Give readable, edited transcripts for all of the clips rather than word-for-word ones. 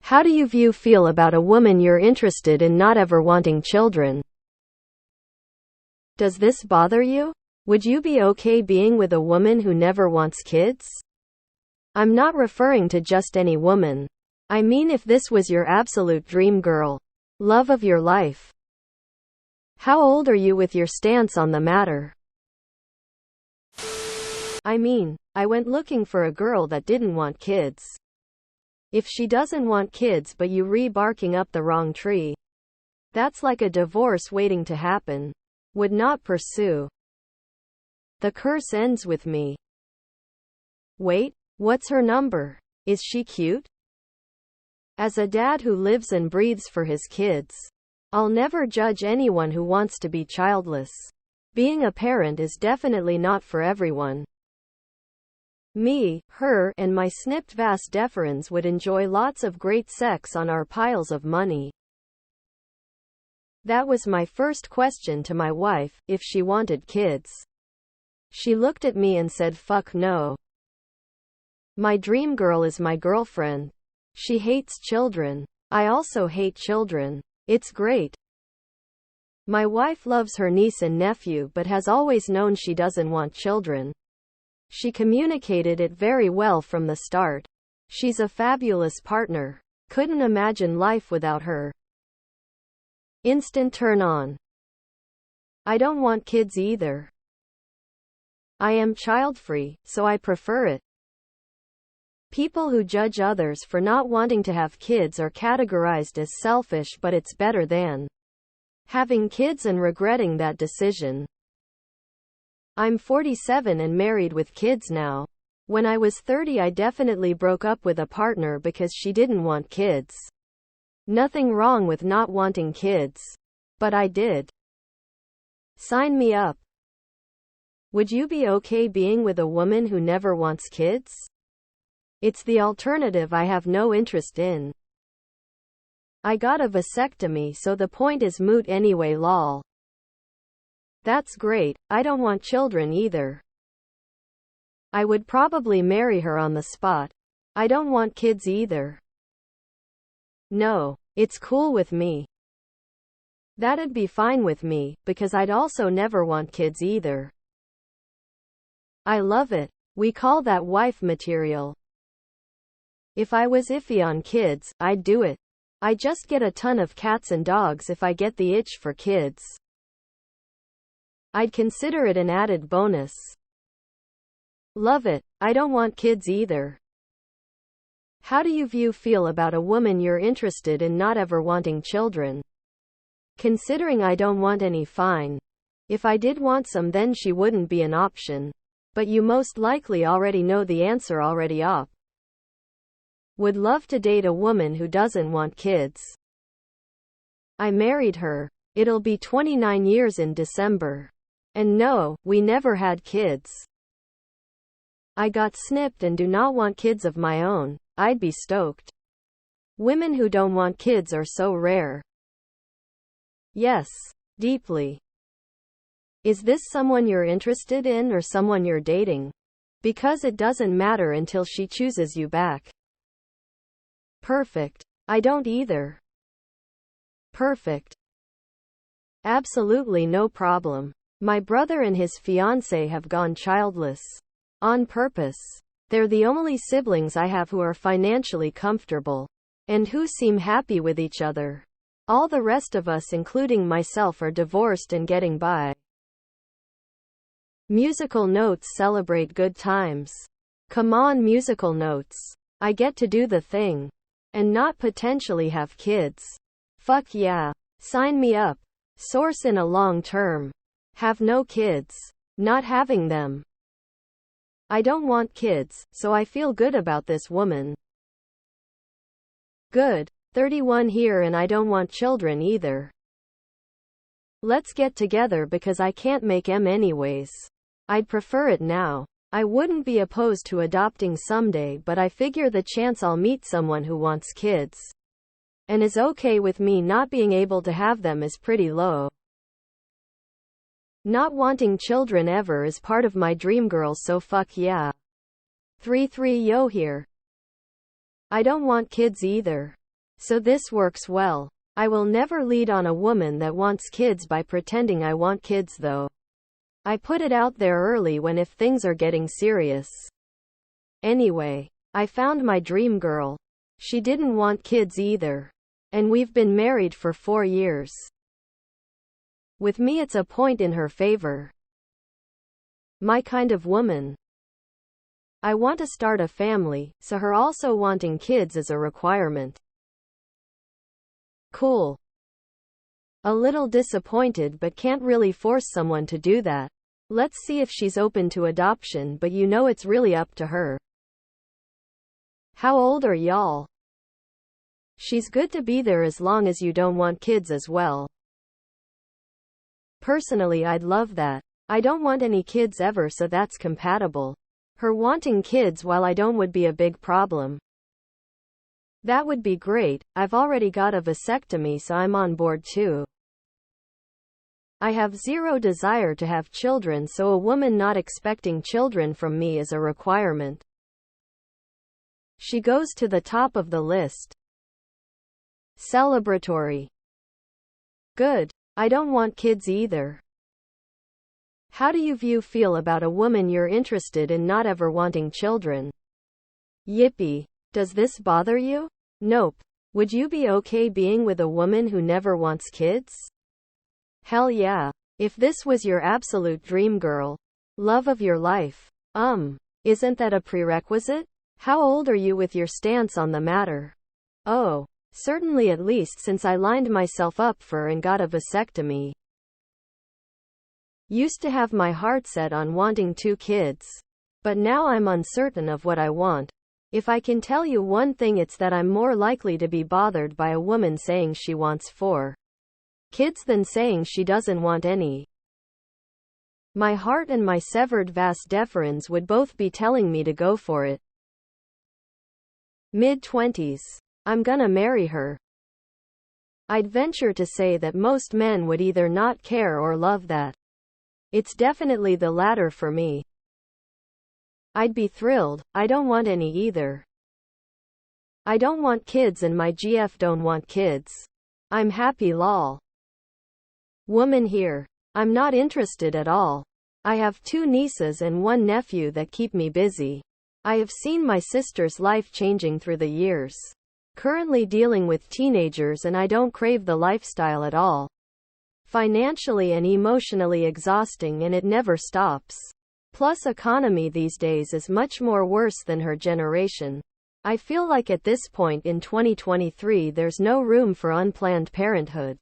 How do you feel about a woman you're interested in not ever wanting children? Does this bother you? Would you be okay being with a woman who never wants kids? I'm not referring to just any woman. I mean if this was your absolute dream girl, love of your life. How old are you with your stance on the matter? I mean, I went looking for a girl that didn't want kids. If she doesn't want kids but you barking up the wrong tree, that's like a divorce waiting to happen. Would not pursue. The curse ends with me. Wait, what's her number? Is she cute? As a dad who lives and breathes for his kids, I'll never judge anyone who wants to be childless. Being a parent is definitely not for everyone. Me, her, and my snipped vas deferens would enjoy lots of great sex on our piles of money. That was my first question to my wife, if she wanted kids. She looked at me and said, "Fuck no. My dream girl is my girlfriend. She hates children. I also hate children. It's great." My wife loves her niece and nephew but has always known she doesn't want children. She communicated it very well from the start. She's a fabulous partner. Couldn't imagine life without her. Instant turn on. I don't want kids either. I am child-free, so I prefer it. People who judge others for not wanting to have kids are categorized as selfish, but it's better than having kids and regretting that decision. I'm 47 and married with kids now. When I was 30, I definitely broke up with a partner because she didn't want kids. Nothing wrong with not wanting kids. But I did. Sign me up. Would you be okay being with a woman who never wants kids? It's the alternative I have no interest in. I got a vasectomy, so the point is moot anyway, lol. That's great. I don't want children either. I would probably marry her on the spot. I don't want kids either. No, it's cool with me. That'd be fine with me, because I'd also never want kids either. I love it. We call that wife material. If I was iffy on kids, I'd do it. I just get a ton of cats and dogs if I get the itch for kids. I'd consider it an added bonus. Love it. I don't want kids either. How do you feel about a woman you're interested in not ever wanting children? Considering I don't want any, fine. If I did want some, then she wouldn't be an option. But you most likely already know the answer already op. Would love to date a woman who doesn't want kids. I married her. It'll be 29 years in December. And no, we never had kids. I got snipped and do not want kids of my own. I'd be stoked. Women who don't want kids are so rare. Yes, deeply. Is this someone you're interested in or someone you're dating? Because it doesn't matter until she chooses you back. Perfect. I don't either. Perfect. Absolutely no problem. My brother and his fiancée have gone childless. On purpose. They're the only siblings I have who are financially comfortable. And who seem happy with each other. All the rest of us, including myself, are divorced and getting by. Musical notes celebrate good times. Come on, musical notes. I get to do the thing. And not potentially have kids. Fuck yeah. Sign me up. Source in a long term. Have no kids. Not having them. I don't want kids, so I feel good about this woman. Good. 31 here and I don't want children either. Let's get together because I can't make em anyways. I'd prefer it now. I wouldn't be opposed to adopting someday, but I figure the chance I'll meet someone who wants kids and is okay with me not being able to have them is pretty low. Not wanting children ever is part of my dream girl, so fuck yeah. 3-3 yo here. I don't want kids either. So this works well. I will never lead on a woman that wants kids by pretending I want kids though. I put it out there early when if things are getting serious. Anyway, I found my dream girl. She didn't want kids either. And we've been married for 4 years. With me it's a point in her favor. My kind of woman. I want to start a family, so her also wanting kids is a requirement. Cool. A little disappointed but can't really force someone to do that. Let's see if she's open to adoption, but you know it's really up to her. How old are y'all? She's good to be there as long as you don't want kids as well. Personally, I'd love that. I don't want any kids ever, so that's compatible. Her wanting kids while I don't would be a big problem. That would be great. I've already got a vasectomy, so I'm on board too. I have zero desire to have children, so a woman not expecting children from me is a requirement. She goes to the top of the list. Celebratory. Good. I don't want kids either. How do you feel about a woman you're interested in not ever wanting children? Yippee. Does this bother you? Nope. Would you be okay being with a woman who never wants kids? Hell yeah. If this was your absolute dream girl, love of your life, isn't that a prerequisite? How old are you with your stance on the matter? Oh, certainly, at least since I lined myself up for and got a vasectomy. Used to have my heart set on wanting 2 kids. But now I'm uncertain of what I want. If I can tell you one thing, it's that I'm more likely to be bothered by a woman saying she wants 4 kids than saying she doesn't want any. My heart and my severed vas deferens would both be telling me to go for it. Mid-20s. I'm gonna marry her. I'd venture to say that most men would either not care or love that. It's definitely the latter for me. I'd be thrilled. I don't want any either. I don't want kids and my GF don't want kids. I'm happy lol. Woman here. I'm not interested at all. I have 2 nieces and 1 nephew that keep me busy. I have seen my sister's life changing through the years. Currently dealing with teenagers and I don't crave the lifestyle at all. Financially and emotionally exhausting, and it never stops. Plus economy these days is much more worse than her generation. I feel like at this point in 2023 there's no room for unplanned parenthood.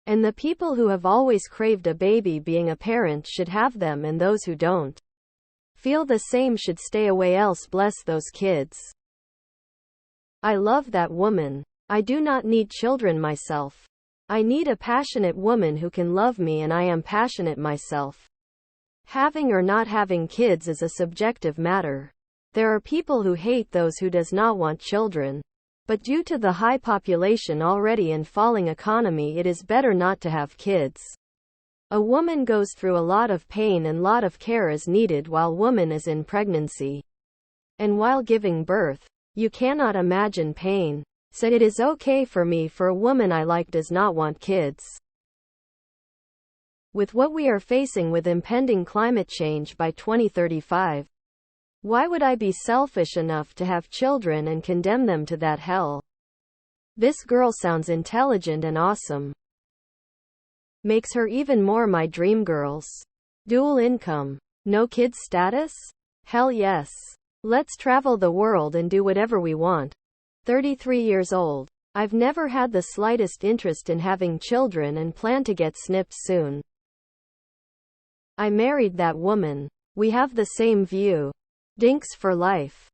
And the people who have always craved a baby being a parent should have them, and those who don't feel the same should stay away, else bless those kids. I love that woman. I do not need children myself. I need a passionate woman who can love me, and I am passionate myself. Having or not having kids is a subjective matter. There are people who hate those who does not want children. But due to the high population already and falling economy, it is better not to have kids. A woman goes through a lot of pain and lot of care is needed while woman is in pregnancy. And while giving birth, you cannot imagine pain. So it is okay for me for a woman I like does not want kids. With what we are facing with impending climate change by 2035, why would I be selfish enough to have children and condemn them to that hell? This girl sounds intelligent and awesome. Makes her even more my dream girls. Dual income. No kids status? Hell yes. Let's travel the world and do whatever we want. 33 years old. I've never had the slightest interest in having children and plan to get snipped soon. I married that woman. We have the same view. Dinks for life.